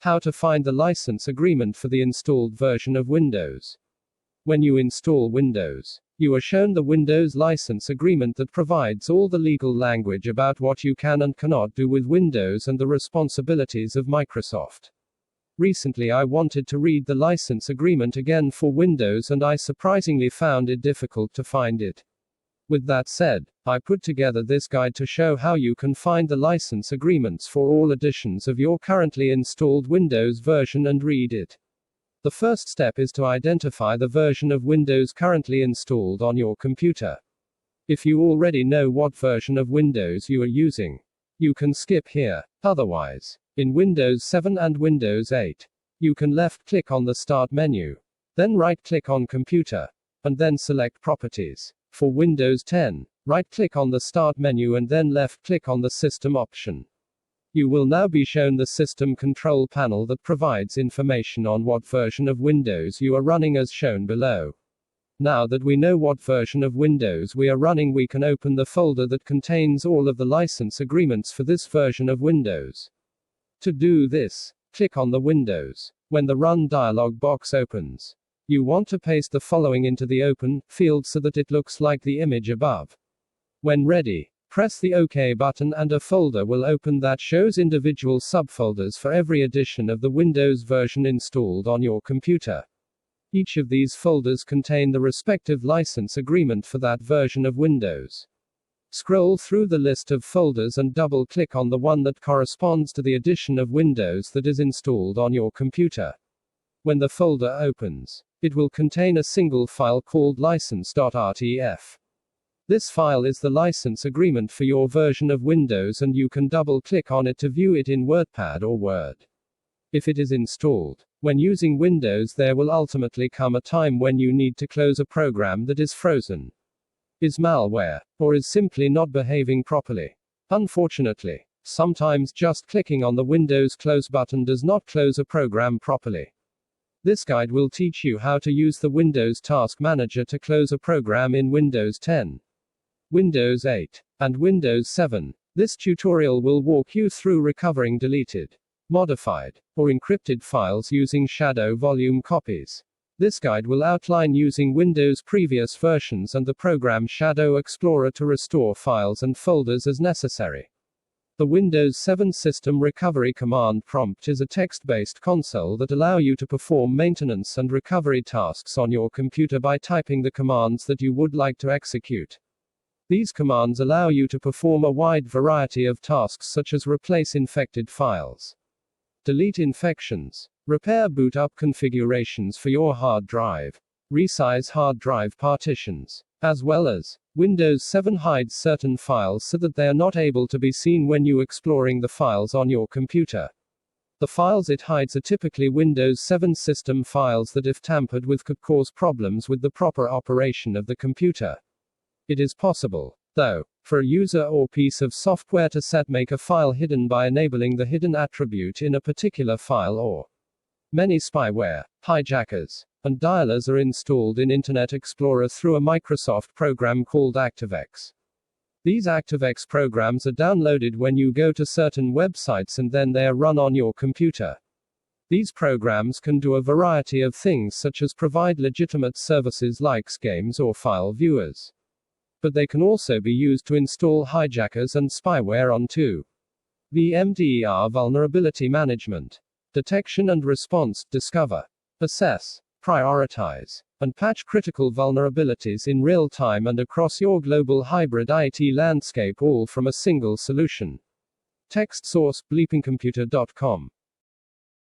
How to find the license agreement for the installed version of Windows. When you install Windows, you are shown the Windows license agreement that provides all the legal language about what you can and cannot do with Windows and the responsibilities of Microsoft. Recently I wanted to read the license agreement again for Windows and I surprisingly found it difficult to find it. With that said, I put together this guide to show how you can find the license agreements for all editions of your currently installed Windows version and read it. The first step is to identify the version of Windows currently installed on your computer. If you already know what version of Windows you are using, you can skip here. Otherwise, in Windows 7 and Windows 8, you can left-click on the Start menu, then right-click on Computer, and then select Properties. For Windows 10, right-click on the Start menu and then left-click on the System option. You will now be shown the System Control panel that provides information on what version of Windows you are running as shown below. Now that we know what version of Windows we are running, we can open the folder that contains all of the license agreements for this version of Windows. To do this, click on the Windows. When the Run dialog box opens, you want to paste the following into the Open field so that it looks like the image above. When ready, press the OK button and a folder will open that shows individual subfolders for every edition of the Windows version installed on your computer. Each of these folders contain the respective license agreement for that version of Windows. Scroll through the list of folders and double-click on the one that corresponds to the edition of Windows that is installed on your computer. When the folder opens, it will contain a single file called license.rtf. This file is the license agreement for your version of Windows and you can double-click on it to view it in WordPad or Word. If it is installed when using Windows, there will ultimately come a time when you need to close a program that is frozen, is malware, or is simply not behaving properly. Unfortunately, sometimes just clicking on the Windows Close button does not close a program properly. This guide will teach you how to use the Windows Task Manager to close a program in Windows 10, Windows 8, and Windows 7. This tutorial will walk you through recovering deleted, modified, or encrypted files using shadow volume copies. This guide will outline using Windows previous versions and the program Shadow Explorer to restore files and folders as necessary. The Windows 7 System Recovery Command Prompt is a text-based console that allows you to perform maintenance and recovery tasks on your computer by typing the commands that you would like to execute. These commands allow you to perform a wide variety of tasks such as replace infected files, delete infections, repair boot-up configurations for your hard drive, resize hard drive partitions, as well as Windows 7 hides certain files so that they are not able to be seen when you exploring the files on your computer. The files it hides are typically Windows 7 system files that if tampered with could cause problems with the proper operation of the computer. It is possible, though, for a user or piece of software to make a file hidden by enabling the hidden attribute in a particular file or many spyware, hijackers, and dialers are installed in Internet Explorer through a Microsoft program called ActiveX. These ActiveX programs are downloaded when you go to certain websites and then they are run on your computer. These programs can do a variety of things such as provide legitimate services like games or file viewers. But they can also be used to install hijackers and spyware onto VMDR vulnerability management, detection and response, discover, assess, prioritize, and patch critical vulnerabilities in real time and across your global hybrid IT landscape, all from a single solution. Text source: bleepingcomputer.com